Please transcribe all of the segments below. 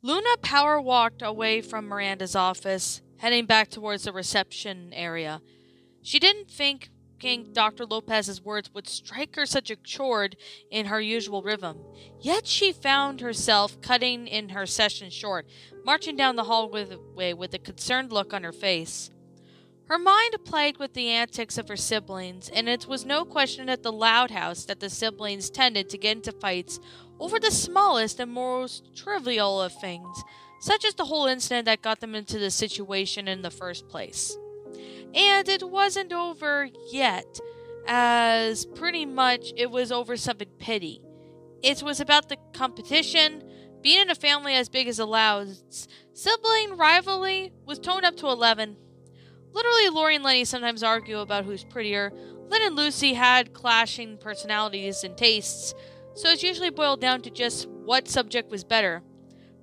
Luna power walked away from Miranda's office, heading back towards the reception area. She didn't think Dr. Lopez's words would strike her such a chord in her usual rhythm. Yet she found herself cutting in her session short, marching down the hallway with a concerned look on her face. Her mind plagued with the antics of her siblings, and it was no question at the Loud House that the siblings tended to get into fights over the smallest and most trivial of things, such as the whole incident that got them into the situation in the first place. And it wasn't over yet, as pretty much it was over something petty. It was about the competition. Being in a family as big as the Louds, sibling rivalry was toned up to 11. Literally, Lori and Lenny sometimes argue about who's prettier. Lynn and Lucy had clashing personalities and tastes, so it's usually boiled down to just what subject was better.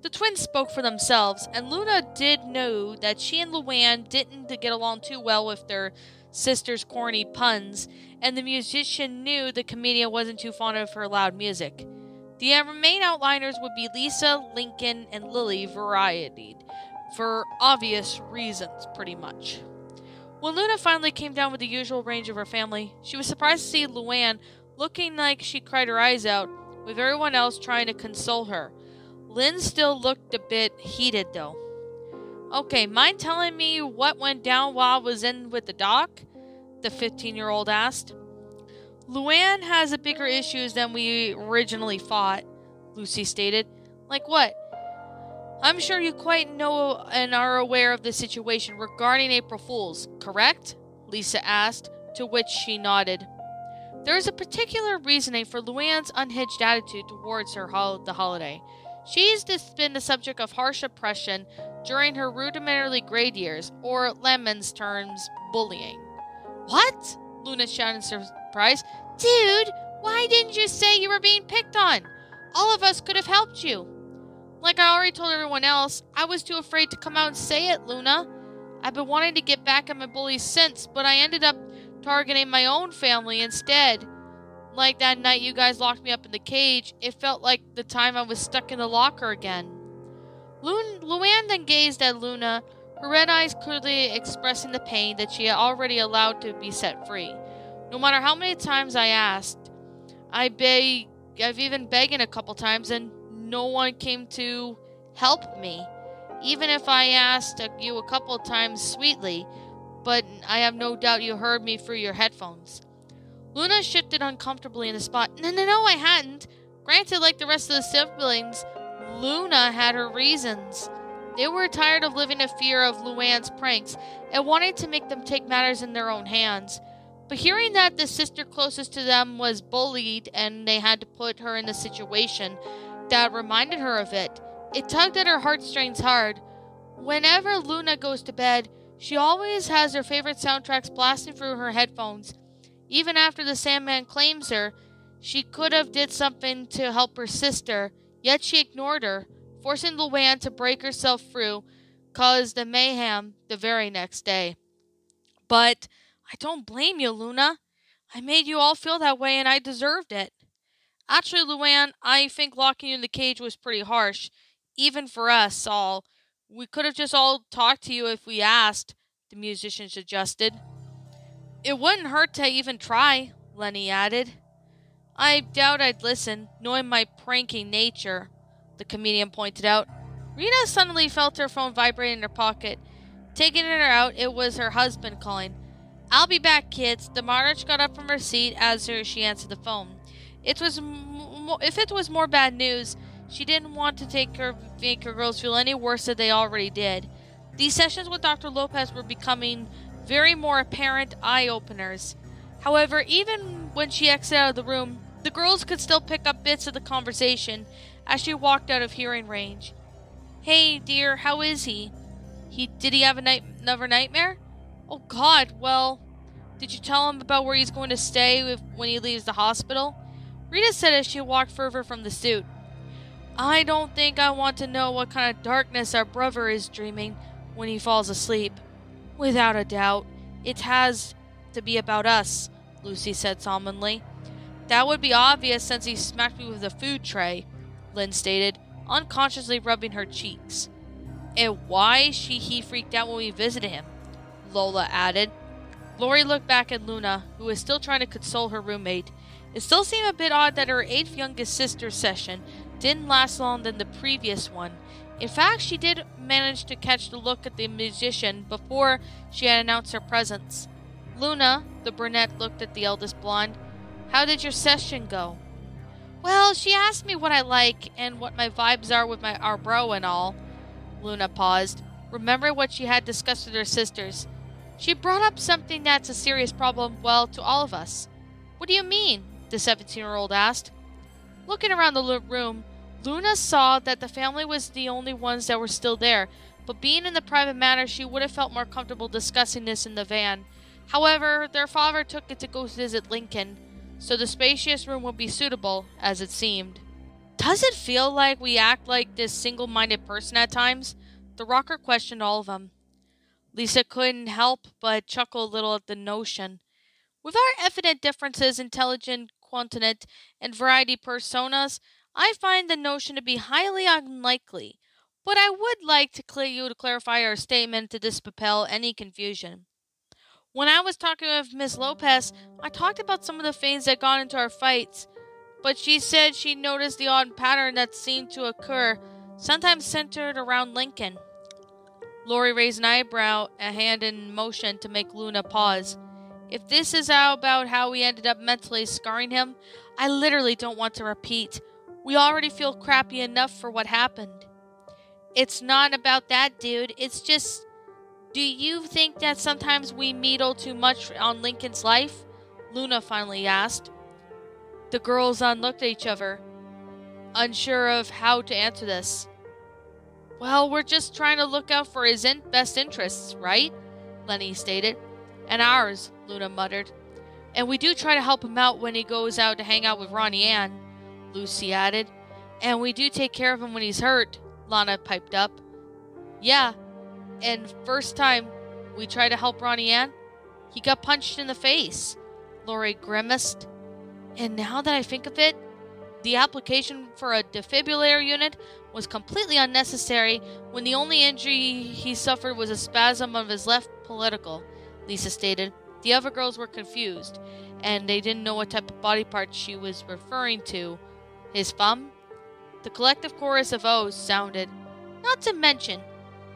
The twins spoke for themselves, and Luna did know that she and Luann didn't get along too well with their sister's corny puns, and the musician knew the comedian wasn't too fond of her loud music. The main outliners would be Lisa, Lincoln, and Lily varietied, for obvious reasons, pretty much. When Luna finally came down with the usual range of her family, she was surprised to see Luann looking like she cried her eyes out, with everyone else trying to console her. Lynn still looked a bit heated, though. "Okay, mind telling me what went down while I was in with the doc?" the 15-year-old asked. "Luann has bigger issues than we originally thought," Lucy stated. "Like what?" "I'm sure you quite know and are aware of the situation regarding April Fools, correct?" Lisa asked, to which she nodded. There is a particular reasoning for Luann's unhinged attitude towards the holiday. She's been the subject of harsh oppression during her rudimentary grade years, or layman's terms, bullying. "What?" Luna shouted in surprise. "Dude, why didn't you say you were being picked on? All of us could have helped you." "Like I already told everyone else, I was too afraid to come out and say it, Luna. I've been wanting to get back at my bullies since, but I ended up targeting my own family instead. Like that night you guys locked me up in the cage, it felt like the time I was stuck in the locker again." Luann then gazed at Luna, her red eyes clearly expressing the pain that she had already allowed to be set free. "No matter how many times I asked, I've even begged a couple times, and no one came to help me. Even if I asked you a couple of times sweetly, but I have no doubt you heard me through your headphones." Luna shifted uncomfortably in the spot. No, I hadn't. Granted, like the rest of the siblings, Luna had her reasons. They were tired of living in fear of Luann's pranks and wanted to make them take matters in their own hands. But hearing that the sister closest to them was bullied and they had to put her in a situation that reminded her of it, it tugged at her heartstrings hard. Whenever Luna goes to bed, she always has her favorite soundtracks blasting through her headphones. Even after the Sandman claims her, she could have did something to help her sister, yet she ignored her, forcing Luann to break herself through, caused the mayhem the very next day. "But I don't blame you, Luna. I made you all feel that way and I deserved it." "Actually, Luann, I think locking you in the cage was pretty harsh, even for us all. We could have just all talked to you if we asked," the musician suggested. "It wouldn't hurt to even try," Lenny added. "I doubt I'd listen, knowing my pranking nature," the comedian pointed out. Rita suddenly felt her phone vibrating in her pocket. Taking it out, it was her husband calling. "I'll be back, kids." The March got up from her seat as she answered the phone. If it was more bad news, she didn't want to make her girls feel any worse than they already did. These sessions with Dr. Lopez were becoming very more apparent eye-openers. However, even when she exited out of the room, the girls could still pick up bits of the conversation as she walked out of hearing range. "Hey, dear, how is he? Did he have another nightmare? Oh, God, well, did you tell him about where he's going to stay when he leaves the hospital?" Rita said as she walked further from the suit. "I don't think I want to know what kind of darkness our brother is dreaming when he falls asleep." "Without a doubt, it has to be about us," Lucy said solemnly. "That would be obvious since he smacked me with a food tray," Lynn stated. unconsciously rubbing her cheeks. "And why he freaked out when we visited him," Lola added. Lori looked back at Luna, who was still trying to console her roommate. It still seemed a bit odd that her 8th youngest sister's session didn't last longer than the previous one. In fact, she did manage to catch the look at the musician before she had announced her presence. "Luna," the brunette looked at the eldest blonde, "how did your session go?" "Well, she asked me what I like and what my vibes are with our bro and all." Luna paused, remembering what she had discussed with her sisters. "She brought up something that's a serious problem, well, to all of us." "What do you mean?" the 17-year-old asked. Looking around the room, Luna saw that the family was the only ones that were still there, but being in the private matter, she would have felt more comfortable discussing this in the van. However, their father took it to go visit Lincoln, so the spacious room would be suitable, as it seemed. "Does it feel like we act like this single-minded person at times?" The rocker questioned all of them. Lisa couldn't help but chuckle a little at the notion. "With our evident differences, intelligent, quotient, and variety personas, I find the notion to be highly unlikely. But I would like you to clarify our statement to dispel any confusion. When I was talking with Miss Lopez, I talked about some of the things that got into our fights, but she said she noticed the odd pattern that seemed to occur, sometimes centered around Lincoln." Lori raised an eyebrow, a hand in motion to make Luna pause. "If this is about how we ended up mentally scarring him, I literally don't want to repeat. We already feel crappy enough for what happened." "It's not about that, dude. It's just, do you think that sometimes we meddle too much on Lincoln's life?" Luna finally asked. The girls looked at each other, unsure of how to answer this. "Well, we're just trying to look out for his best interests, right?" Lenny stated. "And ours," Luna muttered. "And we do try to help him out when he goes out to hang out with Ronnie Ann," Lucy added. "And we do take care of him when he's hurt," Lana piped up. "Yeah, and first time we tried to help Ronnie Ann, he got punched in the face," Lori grimaced. "And now that I think of it, the application for a defibrillator unit was completely unnecessary when the only injury he suffered was a spasm of his left pollicle," Lisa stated. The other girls were confused, and they didn't know what type of body part she was referring to. "His thumb?" The collective chorus of O's sounded. "Not to mention,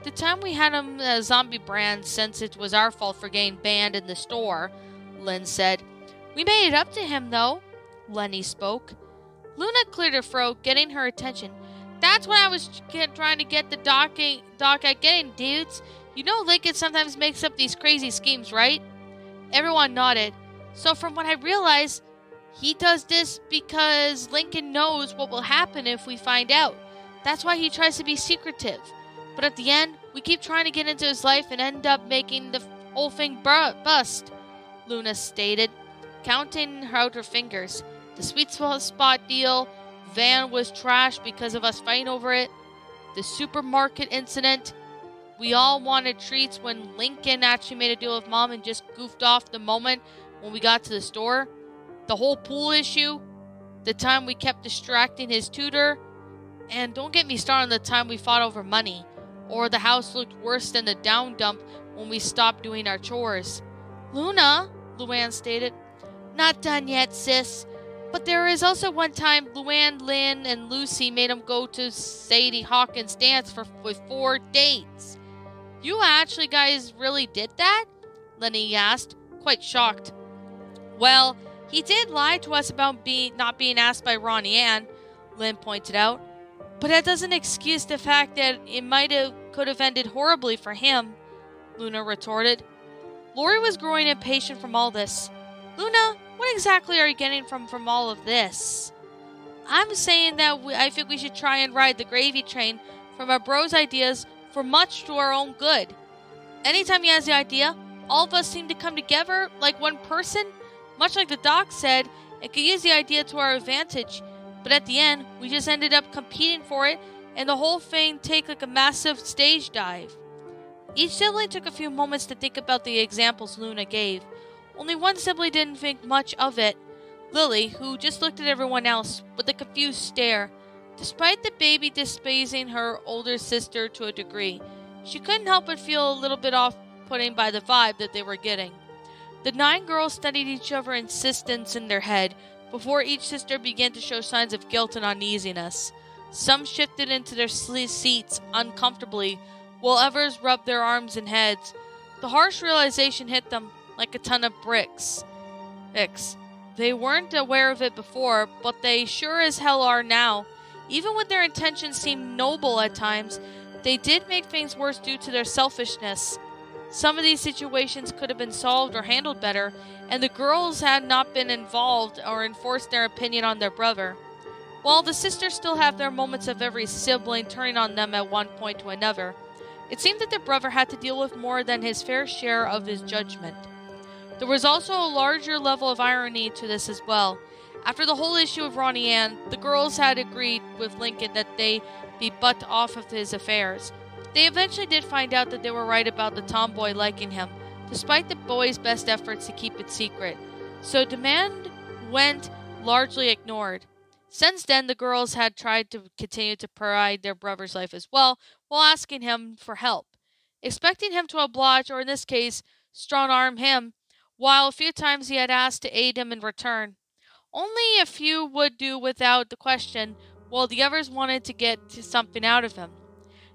the time we had him a zombie brand since it was our fault for getting banned in the store," Lynn said. "We made it up to him, though," Lenny spoke. Luna cleared her throat, getting her attention. "That's what I was trying to get the doc at getting, dudes. You know Lincoln sometimes makes up these crazy schemes, right?" Everyone nodded. "So from what I realized, he does this because Lincoln knows what will happen if we find out. That's why he tries to be secretive. But at the end, we keep trying to get into his life and end up making the whole thing bust," Luna stated, counting out her fingers. "The sweet spot deal, van was trashed because of us fighting over it, the supermarket incident, we all wanted treats when Lincoln actually made a deal with Mom and just goofed off the moment when we got to the store, the whole pool issue, the time we kept distracting his tutor, and don't get me started on the time we fought over money, or the house looked worse than the down dump when we stopped doing our chores." "Luna," Luann stated. "Not done yet, sis. But there is also one time Luann, Lynn, and Lucy made him go to Sadie Hawkins' dance with 4 dates." "You actually guys really did that?" Lenny asked, quite shocked. "Well, he did lie to us about not being asked by Ronnie Ann," Lynn pointed out. "But that doesn't excuse the fact that it could have ended horribly for him," Luna retorted. Lori was growing impatient from all this. "Luna, what exactly are you getting from all of this?" "I'm saying that I think we should try and ride the gravy train from our bro's ideas for much to our own good. Anytime he has the idea, all of us seem to come together like one person, much like the doc said, and could use the idea to our advantage. But at the end, we just ended up competing for it, and the whole thing take like a massive stage dive." Each sibling took a few moments to think about the examples Luna gave. Only one sibling didn't think much of it. Lily, who just looked at everyone else with a confused stare. Despite the baby despising her older sister to a degree, she couldn't help but feel a little bit off-putting by the vibe that they were getting. The 9 girls studied each other's insistence in their head before each sister began to show signs of guilt and uneasiness. Some shifted into their seats uncomfortably, while others rubbed their arms and heads. The harsh realization hit them like a ton of bricks. They weren't aware of it before, but they sure as hell are now. Even when their intentions seemed noble at times, they did make things worse due to their selfishness. Some of these situations could have been solved or handled better, and the girls had not been involved or enforced their opinion on their brother. While the sisters still have their moments of every sibling turning on them at one point to another, it seemed that their brother had to deal with more than his fair share of his judgment. There was also a larger level of irony to this as well. After the whole issue of Ronnie Ann, the girls had agreed with Lincoln that they be butt off of his affairs. They eventually did find out that they were right about the tomboy liking him, despite the boy's best efforts to keep it secret. So demand went largely ignored. Since then, the girls had tried to continue to provide their brother's life as well, while asking him for help, expecting him to oblige, or in this case, strong-arm him, while a few times he had asked to aid him in return. Only a few would do without the question, while the others wanted to get something out of him.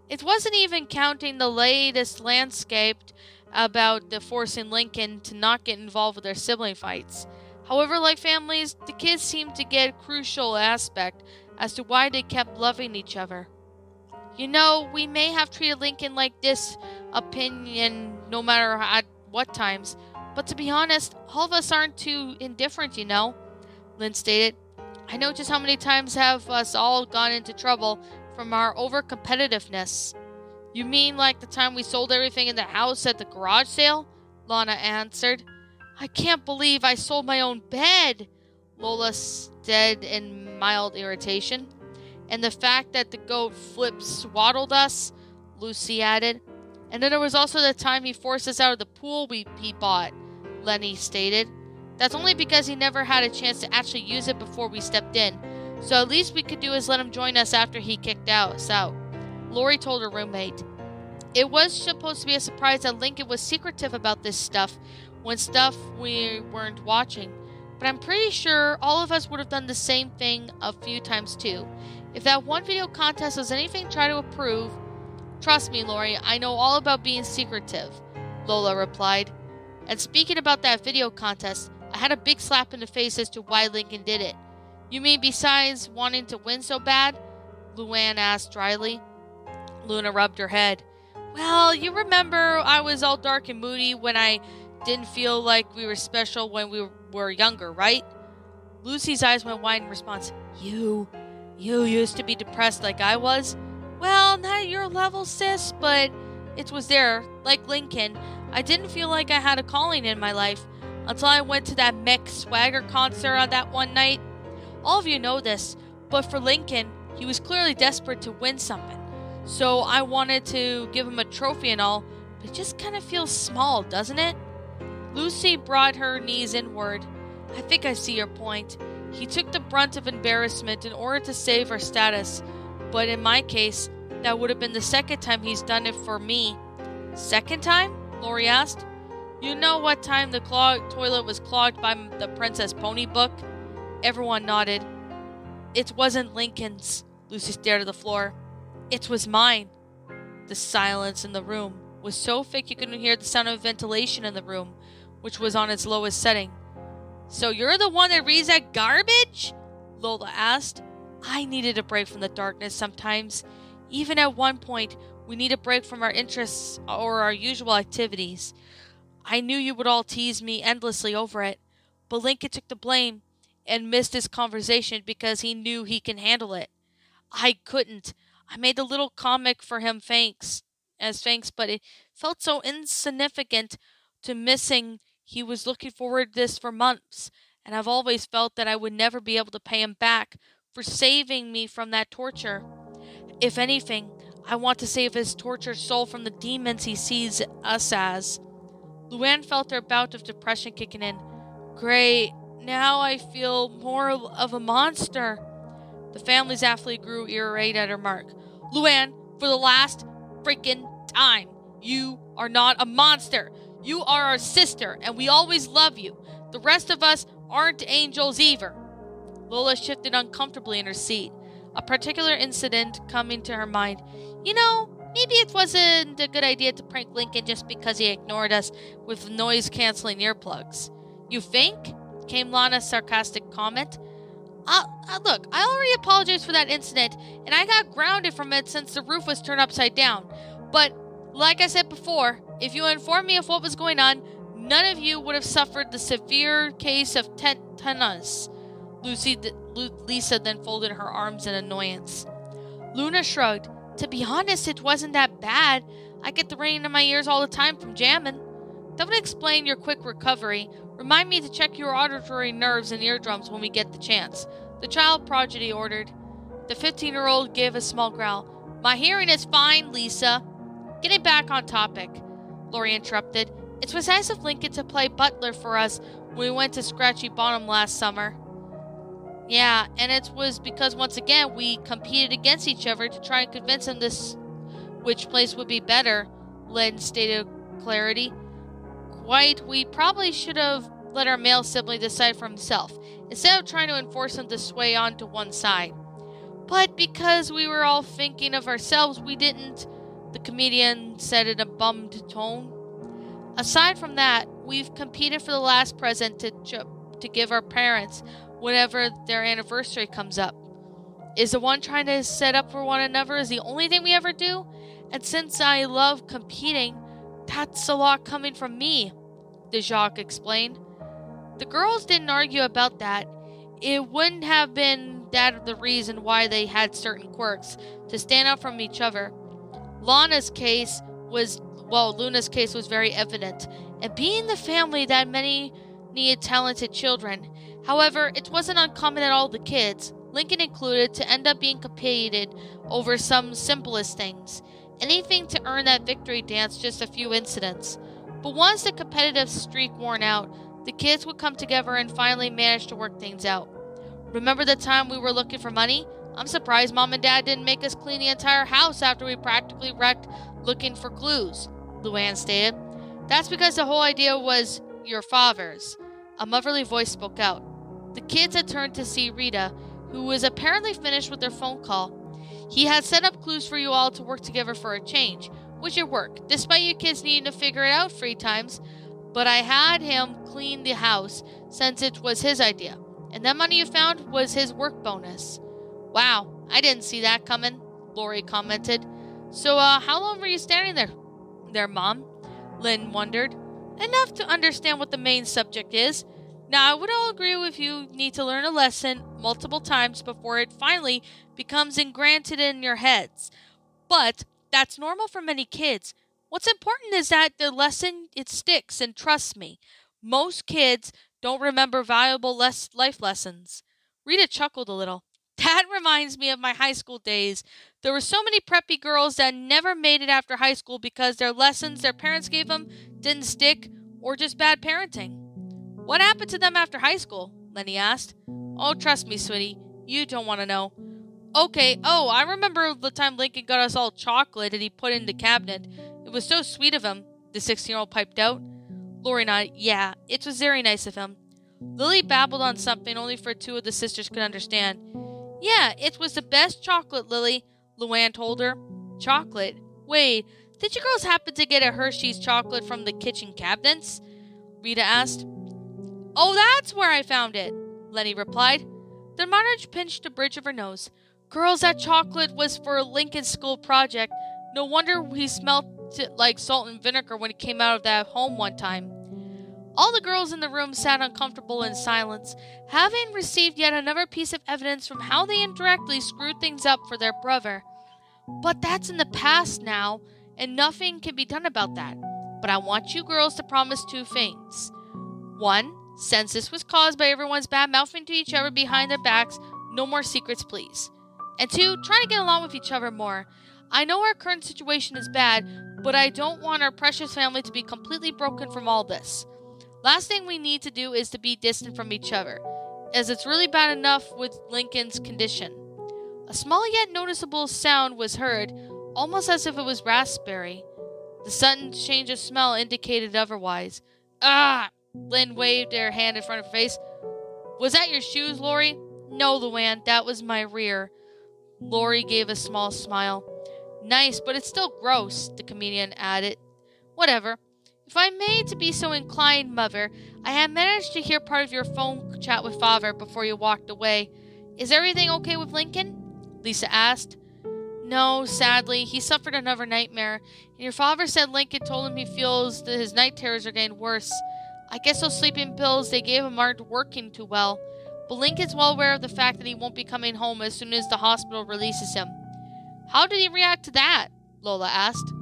It wasn't even counting the latest landscape about the forcing Lincoln to not get involved with their sibling fights. However, like families, the kids seemed to get a crucial aspect as to why they kept loving each other. You know, we may have treated Lincoln like this opinion no matter at what times, but to be honest, all of us aren't too indifferent, you know, Lynn stated. I know just how many times have us all gone into trouble from our over-competitiveness. You mean like the time we sold everything in the house at the garage sale? Lana answered. I can't believe I sold my own bed, Lola said in mild irritation. And the fact that the goat Flip swaddled us, Lucy added. And then there was also the time he forced us out of the pool he bought, Lenny stated. That's only because he never had a chance to actually use it before we stepped in, so at least we could do is let him join us after he kicked us out, Lori told her roommate. It was supposed to be a surprise that Lincoln was secretive about this stuff when we weren't watching, but I'm pretty sure all of us would have done the same thing a few times too. If that one video contest was anything to try to approve, trust me, Lori, I know all about being secretive, Lola replied. And speaking about that video contest, I had a big slap in the face as to why Lincoln did it. You mean besides wanting to win so bad? Luann asked dryly. Luna rubbed her head. Well, you remember I was all dark and moody when I didn't feel like we were special when we were younger, right? Lucy's eyes went wide in response. You used to be depressed like I was? Well, not at your level, sis, but it was there. Like Lincoln, I didn't feel like I had a calling in my life until I went to that Mech Swagger concert on that one night. All of you know this, but for Lincoln, he was clearly desperate to win something. So I wanted to give him a trophy and all, but it just kind of feels small, doesn't it? Lucy brought her knees inward. I think I see your point. He took the brunt of embarrassment in order to save our status, but in my case, that would have been the second time he's done it for me. Second time? Lori asked. You know what time the toilet was clogged by the Princess Pony book? Everyone nodded. It wasn't Lincoln's. Lucy stared at the floor. It was mine. The silence in the room was so thick you couldn't hear the sound of ventilation in the room, which was on its lowest setting. So you're the one that reads that garbage? Lola asked. I needed a break from the darkness sometimes. Even at one point, we need a break from our interests or our usual activities. I knew you would all tease me endlessly over it, but Lincoln took the blame and missed his conversation because he knew he can handle it. I couldn't. I made a little comic for him thanks, but it felt so insignificant to missing. He was looking forward to this for months, and I've always felt that I would never be able to pay him back for saving me from that torture. If anything, I want to save his tortured soul from the demons he sees us as. Luann felt her bout of depression kicking in. Great, now I feel more of a monster. The family's athlete grew irate at her mark. Luann, for the last freaking time, you are not a monster. You are our sister, and we always love you. The rest of us aren't angels either. Lola shifted uncomfortably in her seat, a particular incident coming to her mind. You know, maybe it wasn't a good idea to prank Lincoln just because he ignored us with noise-canceling earplugs. You think? Came Lana's sarcastic comment. Look, I already apologized for that incident, and I got grounded from it since the roof was turned upside down. But, like I said before, if you informed me of what was going on, none of you would have suffered the severe case of tetanus. Lisa then folded her arms in annoyance. Luna shrugged. To be honest, it wasn't that bad. I get the rain in my ears all the time from jamming. That would explain your quick recovery. Remind me to check your auditory nerves and eardrums when we get the chance. The child prodigy ordered. The 15-year-old gave a small growl. My hearing is fine, Lisa. Getting back on topic, Lori interrupted. It was nice of Lincoln to play butler for us when we went to Scratchy Bottom last summer. Yeah, and it was because once again we competed against each other to try and convince him which place would be better, Len stated with clarity. Quite, we probably should have let our male sibling decide for himself, instead of trying to enforce him to sway on to one side. But because we were all thinking of ourselves, we didn't, the comedian said in a bummed tone. Aside from that, we've competed for the last present to give our parents whenever their anniversary comes up. Is the one trying to set up for one another is the only thing we ever do? And since I love competing, that's a lot coming from me, DeJacque explained. The girls didn't argue about that. It wouldn't have been that the reason why they had certain quirks, to stand out from each other. Luna's case was very evident, and being the family that many needed talented children. However, it wasn't uncommon at all the kids, Lincoln included, to end up being competed over some simplest things. Anything to earn that victory dance, just a few incidents. But once the competitive streak worn out, the kids would come together and finally manage to work things out. Remember the time we were looking for money? I'm surprised Mom and Dad didn't make us clean the entire house after we practically wrecked looking for clues, Luann stated. That's because the whole idea was your father's. A motherly voice spoke out. The kids had turned to see Rita, who was apparently finished with their phone call. He had set up clues for you all to work together for a change, which it worked, despite you kids needing to figure it out 3 times. But I had him clean the house, since it was his idea, and that money you found was his work bonus. Wow, I didn't see that coming, Lori commented. So, how long were you standing there, Mom? Lynn wondered. Enough to understand what the main subject is. Now, I would all agree with you need to learn a lesson multiple times before it finally becomes ingrained in your heads. But that's normal for many kids. What's important is that the lesson, it sticks, and trust me, most kids don't remember valuable life lessons. Rita chuckled a little. That reminds me of my high school days. There were so many preppy girls that never made it after high school because their lessons their parents gave them didn't stick, or just bad parenting. What happened to them after high school? Lenny asked. Oh, trust me, sweetie. You don't want to know. Okay, I remember the time Lincoln got us all chocolate and he put it in the cabinet. It was so sweet of him, the 16-year-old piped out. Lori nodded. Yeah, it was very nice of him. Lily babbled on something only for 2 of the sisters could understand. Yeah, it was the best chocolate, Lily, Luann told her. Chocolate? Wait, did you girls happen to get a Hershey's chocolate from the kitchen cabinets? Rita asked. Oh, that's where I found it, Lenny replied. The mother pinched the bridge of her nose. Girls, that chocolate was for Lincoln's school project. No wonder he smelled it like salt and vinegar when he came out of that home one time. All the girls in the room sat uncomfortable in silence, having received yet another piece of evidence from how they indirectly screwed things up for their brother. But that's in the past now, and nothing can be done about that. But I want you girls to promise 2 things. 1, since this was caused by everyone's bad-mouthing to each other behind their backs, no more secrets, please. And 2, try to get along with each other more. I know our current situation is bad, but I don't want our precious family to be completely broken from all this. Last thing we need to do is to be distant from each other, as it's really bad enough with Lincoln's condition. A small yet noticeable sound was heard, almost as if it was raspberry. The sudden change of smell indicated otherwise. Ah! Lynn waved her hand in front of her face. Was that your shoes, Lori? No, Luann, that was my rear. Lori gave a small smile. Nice, but it's still gross, the comedian added. Whatever. If I may to be so inclined, Mother, I have managed to hear part of your phone chat with Father before you walked away. Is everything okay with Lincoln? Lisa asked. No, sadly, he suffered another nightmare, and your father said Lincoln told him he feels that his night terrors are getting worse. I guess those sleeping pills they gave him aren't working too well, but Lincoln's well aware of the fact that he won't be coming home as soon as the hospital releases him. How did he react to that? Lola asked.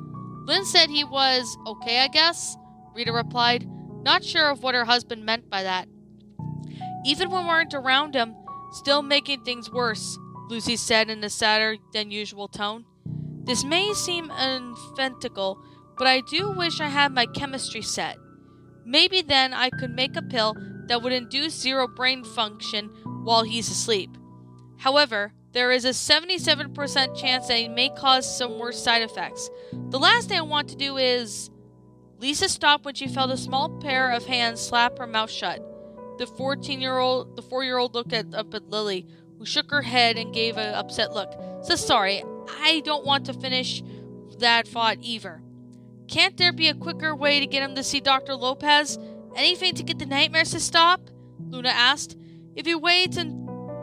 Lynn said he was okay, I guess, Rita replied, not sure of what her husband meant by that. Even when we weren't around him, still making things worse, Lucy said in a sadder than usual tone. This may seem unfantasical, but I do wish I had my chemistry set. Maybe then I could make a pill that would induce zero brain function while he's asleep. However, there is a 77% chance that it may cause some worse side effects. The last thing I want to do is... Lisa stopped when she felt a small pair of hands slap her mouth shut. The 4-year-old looked up at Lily, who shook her head and gave an upset look. So sorry, I don't want to finish that thought either. Can't there be a quicker way to get him to see Dr. Lopez? Anything to get the nightmares to stop? Luna asked. If he waits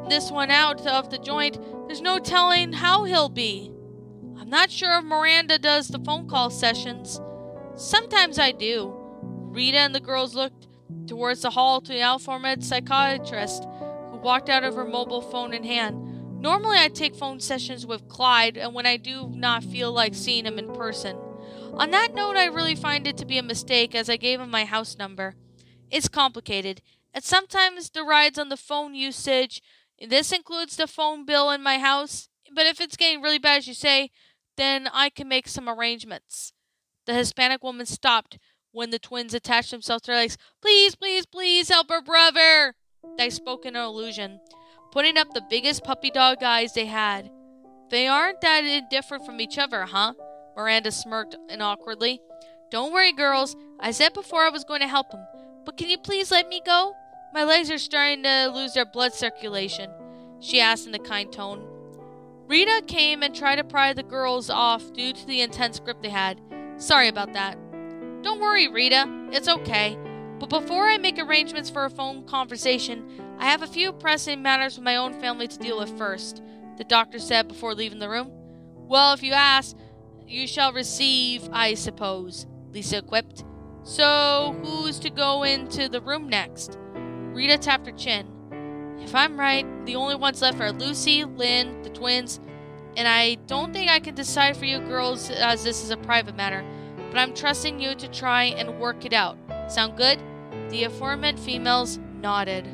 this one out of the joint, there's no telling how he'll be. I'm not sure if Miranda does the phone call sessions. Sometimes I do. Rita and the girls looked towards the hall to the Alpharmed psychiatrist, who walked out of her mobile phone in hand. Normally I take phone sessions with Clyde, and when I do not feel like seeing him in person. On that note, I really find it to be a mistake, as I gave him my house number. It's complicated, and sometimes the rides on the phone usage. This includes the phone bill in my house, but if it's getting really bad, as you say, then I can make some arrangements. The Hispanic woman stopped when the twins attached themselves to her legs. Please, please, please help her brother! They spoke in an illusion, putting up the biggest puppy dog eyes they had. They aren't that indifferent from each other, huh? Miranda smirked awkwardly. Don't worry, girls. I said before I was going to help him. But can you please let me go? My legs are starting to lose their blood circulation, she asked in a kind tone. Rita came and tried to pry the girls off due to the intense grip they had. Sorry about that. Don't worry, Rita. It's okay. But before I make arrangements for a phone conversation, I have a few pressing matters with my own family to deal with first, the doctor said before leaving the room. Well, if you ask, you shall receive, I suppose, Lisa quipped. So, who's to go into the room next? Rita tapped her chin. If I'm right, the only ones left are Lucy, Lynn, the twins, and I don't think I can decide for you girls as this is a private matter, but I'm trusting you to try and work it out. Sound good? The aforementioned females nodded.